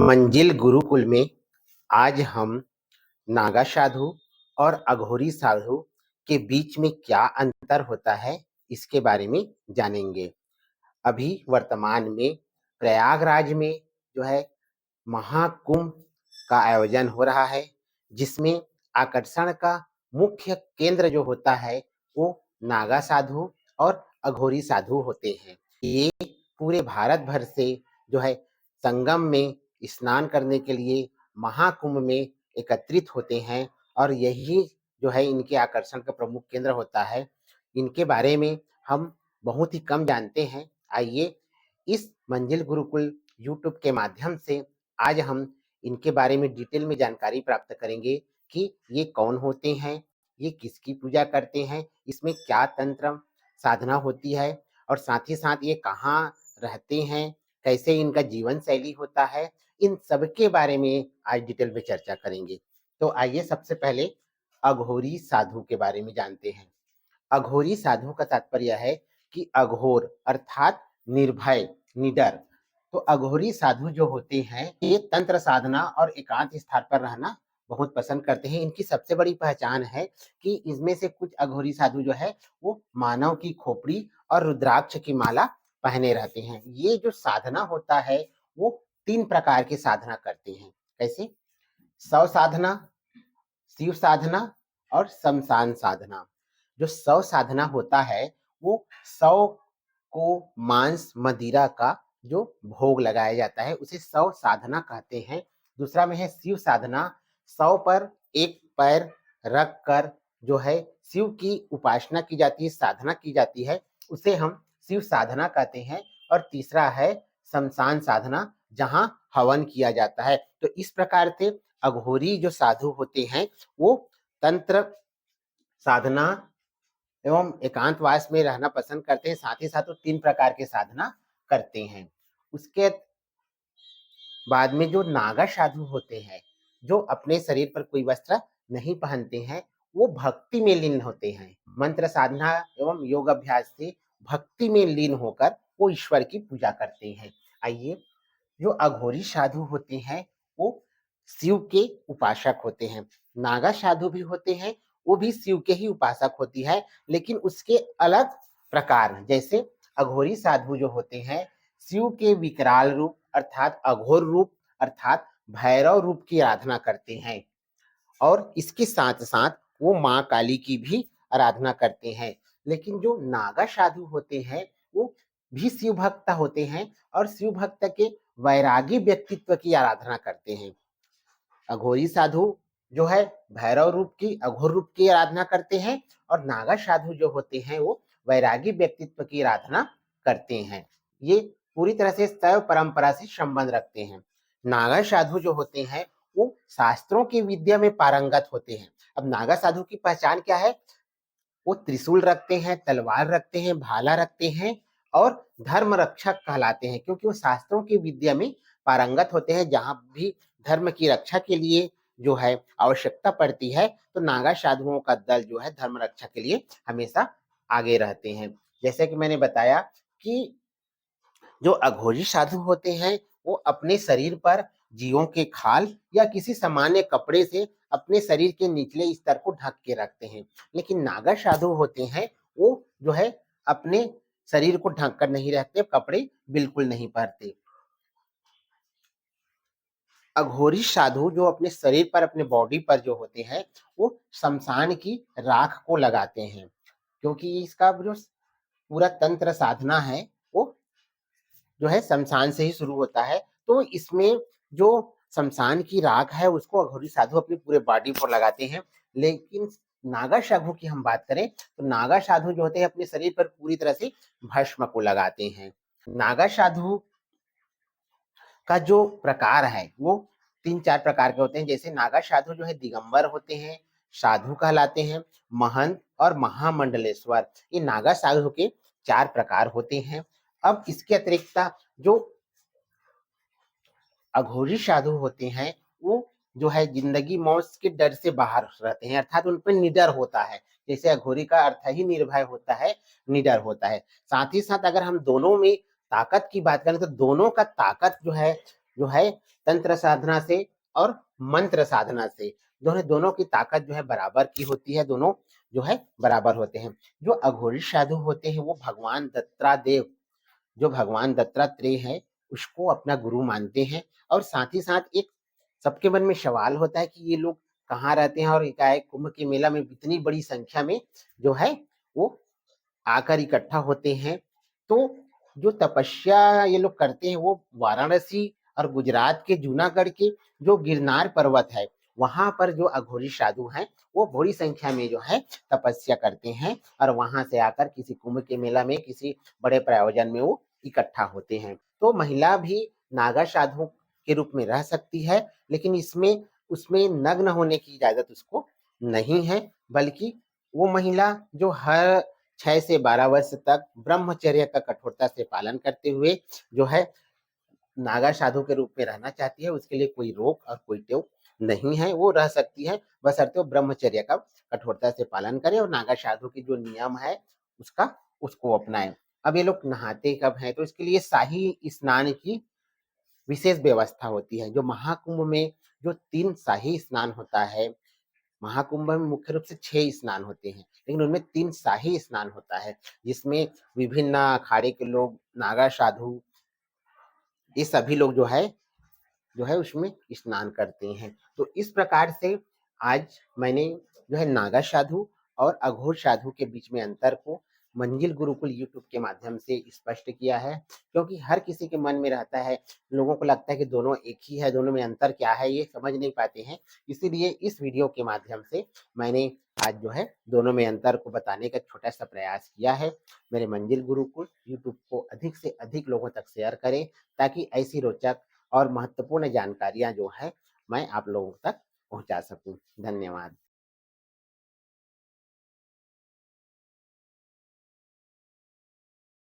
मंजिल गुरुकुल में आज हम नागा साधु और अघोरी साधु के बीच में क्या अंतर होता है इसके बारे में जानेंगे। अभी वर्तमान में प्रयागराज में जो है महाकुंभ का आयोजन हो रहा है, जिसमें आकर्षण का मुख्य केंद्र जो होता है वो नागा साधु और अघोरी साधु होते हैं। ये पूरे भारत भर से जो है संगम में स्नान करने के लिए महाकुंभ में एकत्रित होते हैं और यही जो है इनके आकर्षण का प्रमुख केंद्र होता है। इनके बारे में हम बहुत ही कम जानते हैं। आइए इस मंजिल गुरुकुल यूट्यूब के माध्यम से आज हम इनके बारे में डिटेल में जानकारी प्राप्त करेंगे कि ये कौन होते हैं, ये किसकी पूजा करते हैं, इसमें क्या तंत्र साधना होती है और साथ ही साथ ये कहाँ रहते हैं, कैसे इनका जीवन शैली होता है, इन सब के बारे में आज डिटेल में चर्चा करेंगे। तो आइए सबसे पहले अघोरी साधु के बारे में जानते हैं। अघोरी साधु का तात्पर्य है कि अघोर अर्थात निर्भय, निडर। तो अघोरी साधु जो होते हैं ये तंत्र साधना और एकांत स्थान पर रहना बहुत पसंद करते हैं। इनकी सबसे बड़ी पहचान है कि इसमें से कुछ अघोरी साधु जो है वो मानव की खोपड़ी और रुद्राक्ष की माला पहने रहते हैं। ये जो साधना होता है वो 3 प्रकार की साधना करते हैं। कैसे? शव साधना, शिव साधना और शमशान साधना। जो शव साधना होता है वो शव को मांस मदिरा का जो भोग लगाया जाता है उसे शव साधना कहते हैं। दूसरा में है शिव साधना, शव पर एक पैर रख कर जो है शिव की उपासना की जाती है, साधना की जाती है, उसे हम शिव साधना कहते हैं। और तीसरा है शमशान साधना, जहां हवन किया जाता है। तो इस प्रकार से अघोरी जो साधु होते हैं वो तंत्र साधना एवं एकांतवास में रहना पसंद करते हैं। साथ ही साथ वो 3 प्रकार के साधना करते हैं। उसके बाद में जो नागा साधु होते हैं, जो अपने शरीर पर कोई वस्त्र नहीं पहनते हैं, वो भक्ति में लीन होते हैं। मंत्र साधना एवं योग अभ्यास से भक्ति में लीन होकर वो ईश्वर की पूजा करते हैं। आइए, जो अघोरी साधु होते हैं वो शिव के उपासक होते हैं। नागा साधु भी होते हैं, वो भी शिव के ही उपासक होती है, लेकिन उसके अलग प्रकार हैं। जैसे अघोरी साधु जो होते हैं शिव के विकराल रूप अर्थात अघोर रूप अर्थात भैरव रूप की आराधना करते हैं और इसके साथ साथ वो माँ काली की भी आराधना करते हैं। लेकिन जो नागा साधु होते हैं वो भी शिव भक्त होते हैं और शिव भक्त के वैरागी व्यक्तित्व की आराधना करते हैं। अघोरी साधु जो है भैरव रूप की, अघोर रूप की आराधना करते हैं और नागा साधु जो होते हैं वो वैरागी व्यक्तित्व की आराधना करते हैं। ये पूरी तरह से शैव परंपरा से संबंध रखते हैं। नागा साधु जो होते हैं वो शास्त्रों की विद्या में पारंगत होते हैं। अब नागा साधु की पहचान क्या है? वो त्रिशूल रखते हैं, तलवार रखते हैं, भाला रखते हैं और धर्म रक्षक कहलाते हैं, क्योंकि वो शास्त्रों की विद्या में पारंगत होते हैं। जहां भी धर्म की रक्षा के लिए जो है आवश्यकता पड़ती है तो नागा साधुओं का दल जो है धर्म रक्षा के लिए हमेशा आगे रहते हैं। जैसे कि मैंने बताया कि जो अघोरी साधु होते हैं वो अपने शरीर पर जीवों के खाल या किसी सामान्य कपड़े से अपने शरीर के निचले स्तर को ढक के रखते हैं। लेकिन नागा साधु होते हैं वो जो है अपने शरीर को ढक कर नहीं रखते, कपड़े बिल्कुल नहीं पहनते। अघोरी साधु जो अपने शरीर पर, अपने बॉडी पर जो होते हैं वो शमशान की राख को लगाते हैं, क्योंकि इसका जो पूरा तंत्र साधना है वो जो है शमशान से ही शुरू होता है। तो इसमें जो शमशान की राख है उसको अघोरी साधु अपनी पूरे बॉडी पर लगाते हैं। लेकिन नागा साधु की हम बात करें तो नागा साधु जो होते हैं अपने शरीर पर पूरी तरह से भस्म को लगाते हैं। नागा साधु का जो प्रकार है वो 3-4 प्रकार के होते हैं। जैसे नागा साधु जो है दिगंबर होते हैं, साधु कहलाते हैं, महंत और महामंडलेश्वर। ये नागा साधु के 4 प्रकार होते हैं। अब इसके अतिरिक्त जो अघोरी साधु होते हैं वो जो है जिंदगी मौत के डर से बाहर रहते हैं, अर्थात उन पर निडर होता है। जैसे अघोरी का अर्थ ही निर्भय होता है, निडर होता है। साथ ही साथ अगर हम दोनों में ताकत की बात करें तो दोनों का ताकत जो है जो है तंत्र साधना से और मंत्र साधना से, दोनों की ताकत जो है बराबर की होती है, दोनों जो है बराबर होते हैं। जो अघोरी साधु होते हैं वो भगवान दत्तात्रेय, जो भगवान दत्तात्रेय है उसको अपना गुरु मानते हैं। और साथ ही साथ एक सबके मन में सवाल होता है कि ये लोग कहाँ रहते हैं और एकाएक कुंभ के मेला में इतनी बड़ी संख्या में जो है वो आकर इकट्ठा होते हैं। तो जो तपस्या ये लोग करते हैं वो वाराणसी और गुजरात के जूनागढ़ के जो गिरनार पर्वत है वहां पर जो अघोरी साधु हैं वो बड़ी संख्या में जो है तपस्या करते हैं और वहां से आकर किसी कुंभ के मेला में किसी बड़े प्रायोजन में वो इकट्ठा होते हैं। तो महिला भी नागा साधु के रूप में रह सकती है, लेकिन इसमें उसमें नग्न होने की इजाजत उसको नहीं है, बल्कि वो महिला जो हर 6 से 12 वर्ष तक ब्रह्मचर्य का कठोरता से पालन करते हुए जो है नागा साधु के रूप में रहना चाहती है, उसके लिए कोई रोक और कोई टोक नहीं है, वो रह सकती है, बशर्ते वो ब्रह्मचर्य का कठोरता से पालन करे और नागा साधु के जो नियम है उसका उसको अपनाए। अब ये लोग नहाते कब हैं, तो इसके लिए शाही स्नान की विशेष व्यवस्था होती है। जो महाकुंभ में जो 3 शाही स्नान होता है, महाकुंभ में मुख्य रूप से 6 स्नान होते हैं, लेकिन उनमें 3 शाही स्नान होता है, जिसमें विभिन्न अखाड़े के लोग, नागा साधु, ये सभी लोग जो है उसमें स्नान करते हैं। तो इस प्रकार से आज मैंने जो है नागा साधु और अघोर साधु के बीच में अंतर को मंजिल गुरुकुल यूट्यूब के माध्यम से स्पष्ट किया है, क्योंकि हर किसी के मन में रहता है, लोगों को लगता है कि दोनों एक ही है, दोनों में अंतर क्या है ये समझ नहीं पाते हैं। इसीलिए इस वीडियो के माध्यम से मैंने आज जो है दोनों में अंतर को बताने का छोटा सा प्रयास किया है। मेरे मंजिल गुरुकुल यूट्यूब को अधिक से अधिक लोगों तक शेयर करें, ताकि ऐसी रोचक और महत्वपूर्ण जानकारियां जो है मैं आप लोगों तक पहुंचा सकूं। धन्यवाद।